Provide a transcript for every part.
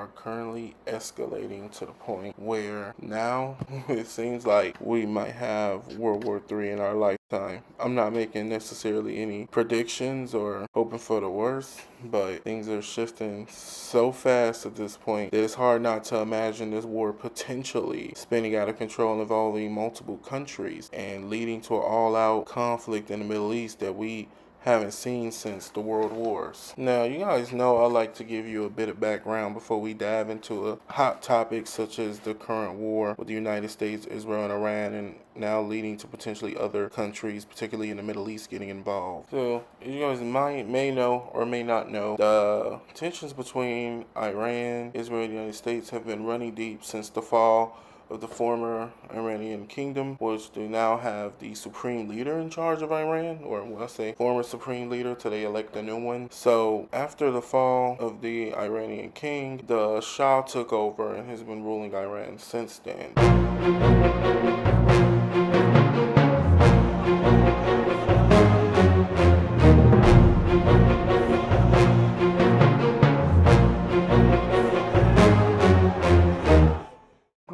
are currently escalating to the point where now it seems like we might have World War III in our lifetime. I'm not making necessarily any predictions or hoping for the worst, but things are shifting so fast at this point that it's hard not to imagine this war potentially spinning out of control, involving multiple countries and leading to an all-out conflict in the Middle East that we haven't seen since the World Wars. Now, you guys know I like to give you a bit of background before we dive into a hot topic such as the current war with the United States, Israel, and Iran, and now leading to potentially other countries, particularly in the Middle East, getting involved. So, you guys may know or may not know, the tensions between Iran, Israel, and the United States have been running deep since the fall of the former Iranian kingdom, which they now have the supreme leader in charge of Iran, or when I say former supreme leader till they elect a new one. So after the fall of the Iranian king, the Shah took over and has been ruling Iran since then.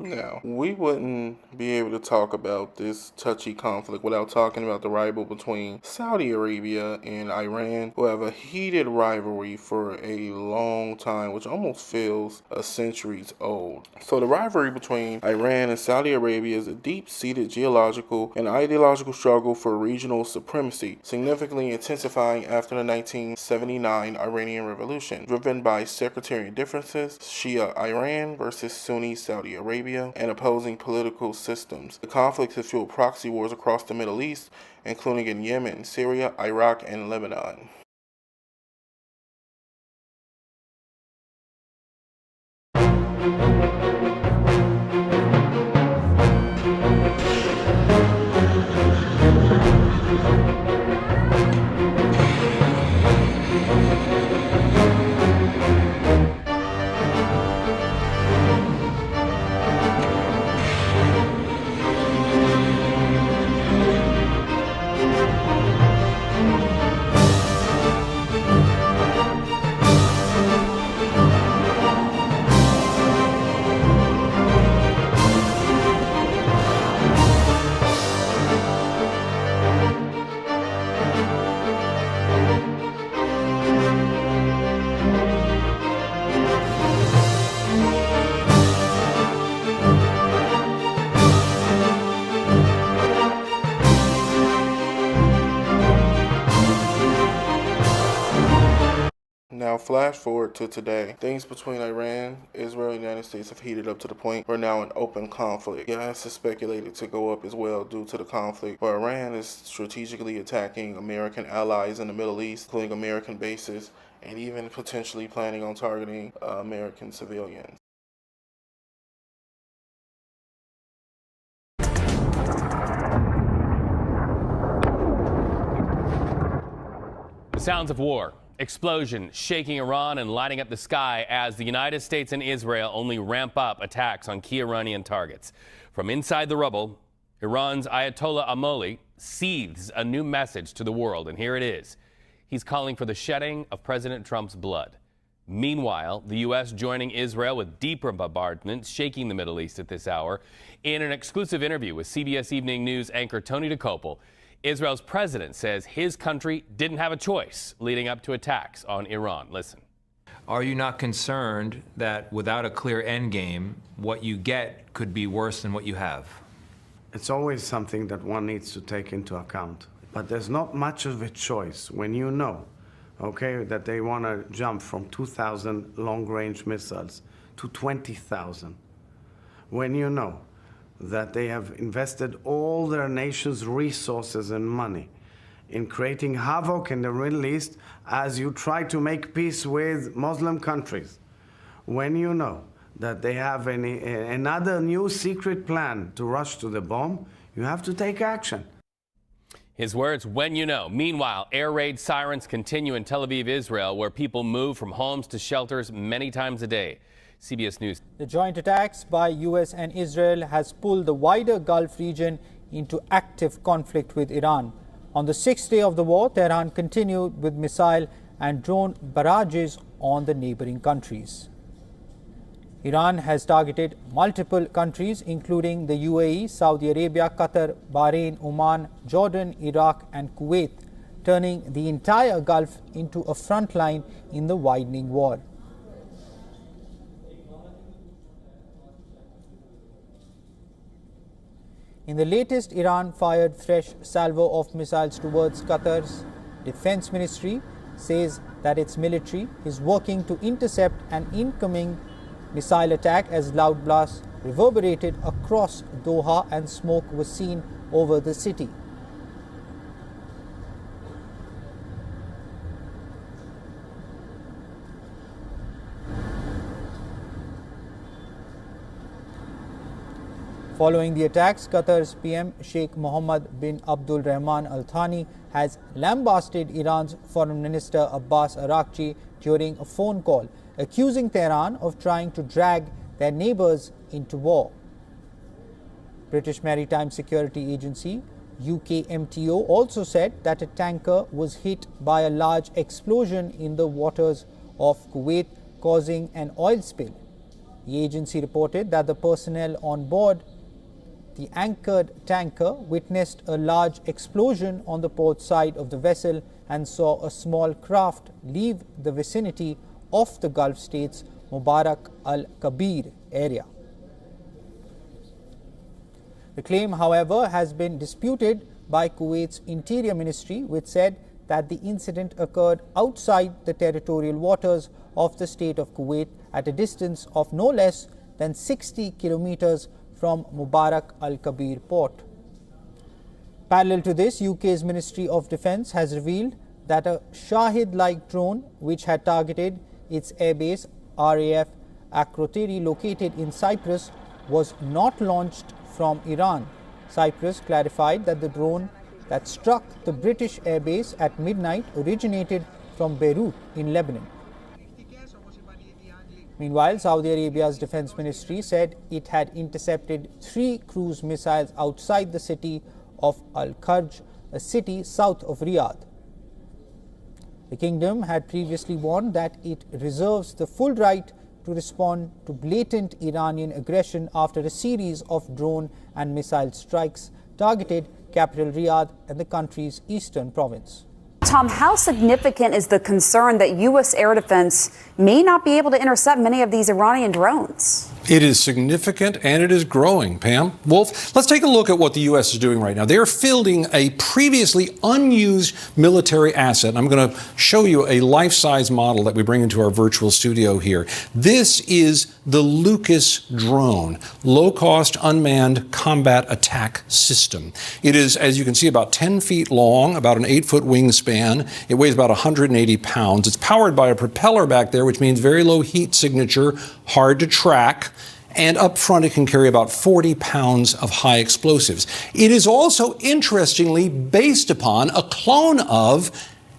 Now, we wouldn't be able to talk about this touchy conflict without talking about the rivalry between Saudi Arabia and Iran, who have a heated rivalry for a long time, which almost feels a centuries old. So the rivalry between Iran and Saudi Arabia is a deep-seated geological and ideological struggle for regional supremacy, significantly intensifying after the 1979 Iranian Revolution, driven by sectarian differences, Shia Iran versus Sunni Saudi Arabia, and opposing political systems. The conflict has fueled proxy wars across the Middle East, including in Yemen, Syria, Iraq, and Lebanon. Now, flash forward to today. Things between Iran, Israel, and the United States have heated up to the point where now an open conflict. Gas is speculated to go up as well due to the conflict, where Iran is strategically attacking American allies in the Middle East, including American bases, and even potentially planning on targeting American civilians. The sounds of war. Explosion shaking Iran and lighting up the sky as the United States and Israel only ramp up attacks on key Iranian targets. From inside the rubble, Iran's Ayatollah Amoli seethes a new message to the world, and here it is. He's calling for the shedding of President Trump's blood. Meanwhile, the U.S. joining Israel with deeper bombardments shaking the Middle East at this hour. In an exclusive interview with CBS Evening News anchor Tony DeCopel, Israel's president says his country didn't have a choice leading up to attacks on Iran. Listen. Are you not concerned that without a clear end game, what you get could be worse than what you have? It's always something that one needs to take into account. But there's not much of a choice when you know, okay, that they want to jump from 2,000 long-range missiles to 20,000. When you know that they have invested all their nation's resources and money in creating havoc in the Middle East as you try to make peace with Muslim countries. When you know that they have another new secret plan to rush to the bomb, you have to take action. His words, when you know. Meanwhile, air raid sirens continue in Tel Aviv, Israel, where people move from homes to shelters many times a day. CBS News. The joint attacks by U.S. and Israel has pulled the wider Gulf region into active conflict with Iran. On the sixth day of the war, Tehran continued with missile and drone barrages on the neighboring countries. Iran has targeted multiple countries, including the UAE, Saudi Arabia, Qatar, Bahrain, Oman, Jordan, Iraq, and Kuwait, turning the entire Gulf into a front line in the widening war. In the latest, Iran fired fresh salvo of missiles towards Qatar's defense ministry, says that its military is working to intercept an incoming missile attack as loud blasts reverberated across Doha and smoke was seen over the city. Following the attacks, Qatar's PM Sheikh Mohammed bin Abdul Rahman Al Thani has lambasted Iran's Foreign Minister Abbas Araghchi during a phone call, accusing Tehran of trying to drag their neighbours into war. British Maritime Security Agency UKMTO also said that a tanker was hit by a large explosion in the waters of Kuwait, causing an oil spill. The agency reported that the personnel on board the anchored tanker witnessed a large explosion on the port side of the vessel and saw a small craft leave the vicinity of the Gulf state's Mubarak al-Kabir area. The claim, however, has been disputed by Kuwait's Interior Ministry, which said that the incident occurred outside the territorial waters of the state of Kuwait at a distance of no less than 60 kilometers from Mubarak al-Kabir port. Parallel to this, UK's Ministry of Defence has revealed that a Shahid-like drone, which had targeted its airbase RAF Akrotiri located in Cyprus, was not launched from Iran. Cyprus clarified that the drone that struck the British airbase at midnight originated from Beirut in Lebanon. Meanwhile, Saudi Arabia's defense ministry said it had intercepted 3 cruise missiles outside the city of Al-Kharj, a city south of Riyadh. The kingdom had previously warned that it reserves the full right to respond to blatant Iranian aggression after a series of drone and missile strikes targeted capital Riyadh and the country's eastern province. Tom, how significant is the concern that U.S. air defense may not be able to intercept many of these Iranian drones? It is significant and it is growing, Pam. Wolf, let's take a look at what the U.S. is doing right now. They're fielding a previously unused military asset. I'm going to show you a life-size model that we bring into our virtual studio here. This is the Lucas drone, low-cost unmanned combat attack system. It is, as you can see, about 10 feet long, about an 8-foot wingspan. It weighs about 180 pounds. It's powered by a propeller back there, which means very low heat signature, hard to track. And up front, it can carry about 40 pounds of high explosives. It is also, interestingly, based upon a clone of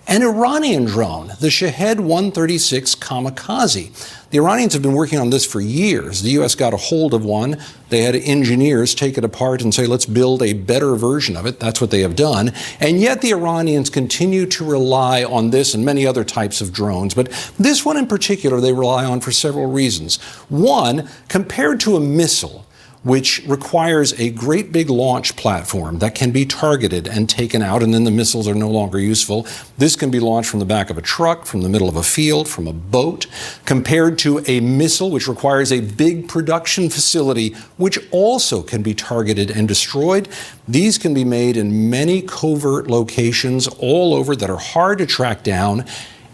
an Iranian drone, the Shahed 136 Kamikaze. The Iranians have been working on this for years. The U.S. got a hold of one. They had engineers take it apart and say, let's build a better version of it. That's what they have done. And yet the Iranians continue to rely on this and many other types of drones. But this one in particular, they rely on for several reasons. One, compared to a missile, which requires a great big launch platform that can be targeted and taken out, and then the missiles are no longer useful. This can be launched from the back of a truck, from the middle of a field, from a boat, compared to a missile, which requires a big production facility, which also can be targeted and destroyed. These can be made in many covert locations all over that are hard to track down.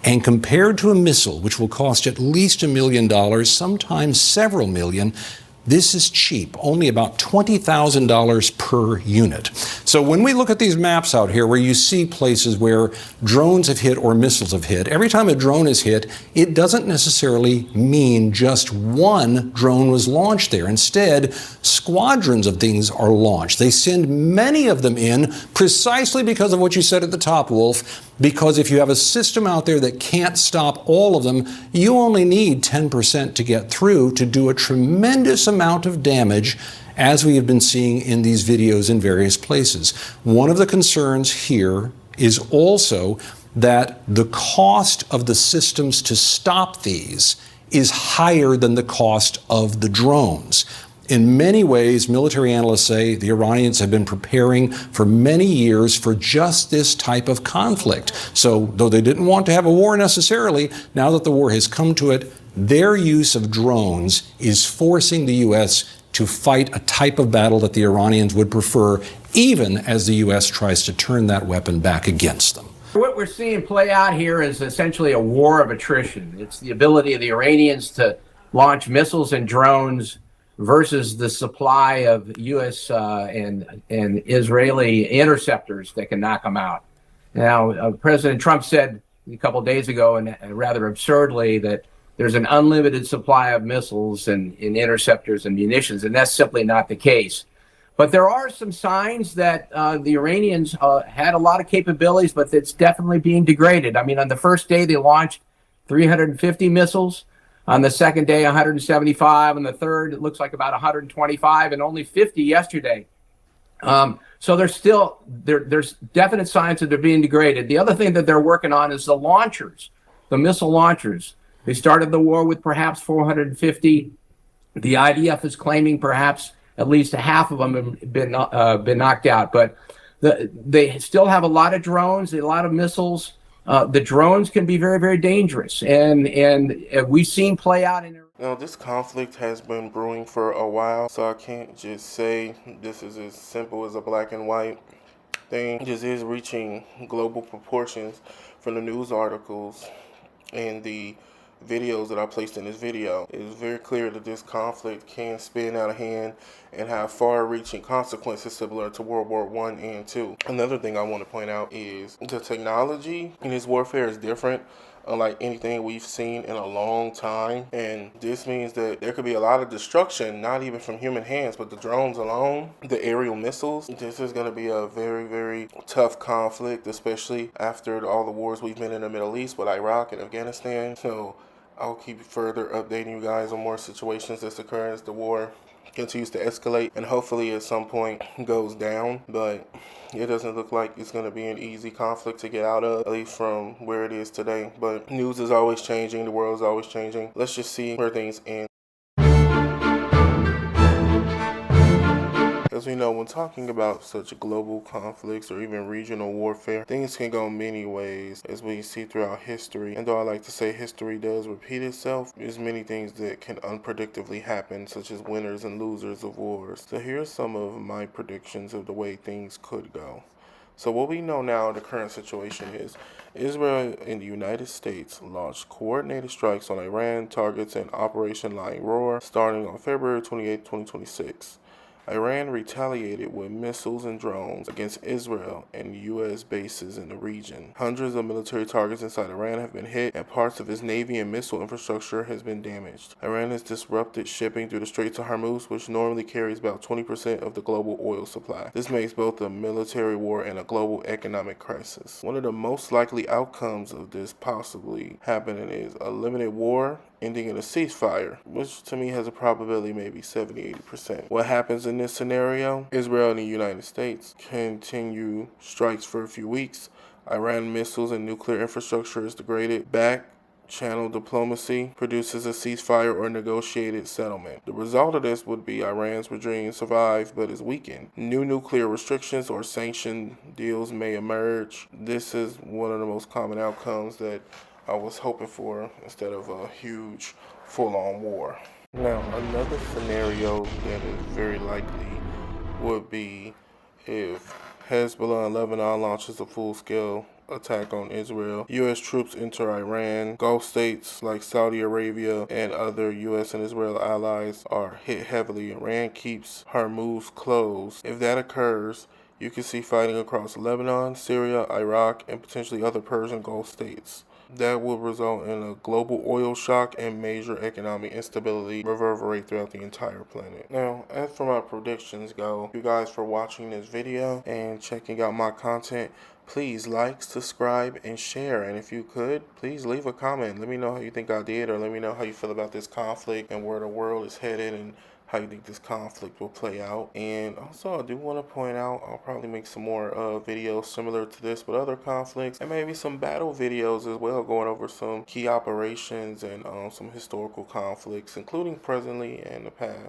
And compared to a missile, which will cost at least $1 million, sometimes several million, this is cheap, only about $20,000 per unit. So when we look at these maps out here where you see places where drones have hit or missiles have hit, every time a drone is hit, it doesn't necessarily mean just one drone was launched there. Instead, squadrons of things are launched. They send many of them in precisely because of what you said at the top, Wolf, because if you have a system out there that can't stop all of them, you only need 10% to get through to do a tremendous amount of damage, as we have been seeing in these videos in various places. One of the concerns here is also that the cost of the systems to stop these is higher than the cost of the drones. In many ways, military analysts say the Iranians have been preparing for many years for just this type of conflict. So, though they didn't want to have a war necessarily, now that the war has come to it, their use of drones is forcing the U.S. to fight a type of battle that the Iranians would prefer, even as the U.S. tries to turn that weapon back against them. What we're seeing play out here is essentially a war of attrition. It's the ability of the Iranians to launch missiles and drones versus the supply of U.S. and Israeli interceptors that can knock them out. Now, President Trump said a couple of days ago, and rather absurdly, that there's an unlimited supply of missiles and interceptors and munitions, and that's simply not the case. But there are some signs that the Iranians had a lot of capabilities, but it's definitely being degraded. I mean, on the first day, they launched 350 missiles. On the second day, 175. On the third, it looks like about 125, and only 50 yesterday. So there's definite signs that they're being degraded. The other thing that they're working on is the launchers, the missile launchers. They started the war with perhaps 450. The IDF is claiming perhaps at least half of them have been knocked out. But they still have a lot of drones, a lot of missiles. The drones can be very, very dangerous, and we've seen play out in. Now, this conflict has been brewing for a while, so I can't just say this is as simple as a black and white thing. This is reaching global proportions from the news articles and the videos that I placed in this video. It is very clear that this conflict can spin out of hand and have far-reaching consequences similar to World War I and II. Another thing I want to point out is the technology in this warfare is different, unlike anything we've seen in a long time. And this means that there could be a lot of destruction, not even from human hands, but the drones alone, the aerial missiles. This is going to be a very, very tough conflict, especially after all the wars we've been in the Middle East with Iraq and Afghanistan. So I'll keep further updating you guys on more situations that's occurring as the war continues to escalate and hopefully at some point goes down. But it doesn't look like it's going to be an easy conflict to get out of, at least from where it is today. But news is always changing. The world is always changing. Let's just see where things end. As we know, when talking about such global conflicts or even regional warfare, things can go many ways, as we see throughout history. And though I like to say history does repeat itself, there's many things that can unpredictably happen, such as winners and losers of wars. So here's some of my predictions of the way things could go. So what we know now, the current situation is Israel and the United States launched coordinated strikes on Iran targets in Operation Lion Roar starting on February 28, 2026. Iran retaliated with missiles and drones against Israel and U.S. bases in the region. Hundreds of military targets inside Iran have been hit, and parts of its navy and missile infrastructure has been damaged. Iran has disrupted shipping through the Straits of Hormuz, which normally carries about 20% of the global oil supply. This makes both a military war and a global economic crisis. One of the most likely outcomes of this possibly happening is a limited war ending in a ceasefire, which to me has a probability maybe 70-80%. What happens in this scenario? Israel and the United States continue strikes for a few weeks. Iran missiles and nuclear infrastructure is degraded. Back channel diplomacy produces a ceasefire or negotiated settlement. The result of this would be Iran's regime survives but is weakened. New nuclear restrictions or sanction deals may emerge. This is one of the most common outcomes that I was hoping for instead of a huge full-on war. Now, another scenario that is very likely would be if Hezbollah and Lebanon launches a full-scale attack on Israel. U.S. troops enter Iran. Gulf states like Saudi Arabia and other U.S. and Israel allies are hit heavily. Iran keeps Hormuz closed. If that occurs, you can see fighting across Lebanon, Syria, Iraq, and potentially other Persian Gulf states. That will result in a global oil shock and major economic instability reverberate throughout the entire planet. Now, as for my predictions go, thank you guys for watching this video and checking out my content. please like, subscribe, and share. And if you could, please leave a comment. Let me know how you think I did, or let me know how you feel about this conflict and where the world is headed and how you think this conflict will play out. And also, I do want to point out, I'll probably make some more videos similar to this with other conflicts, and maybe some battle videos as well, going over some key operations and some historical conflicts, including presently and the past.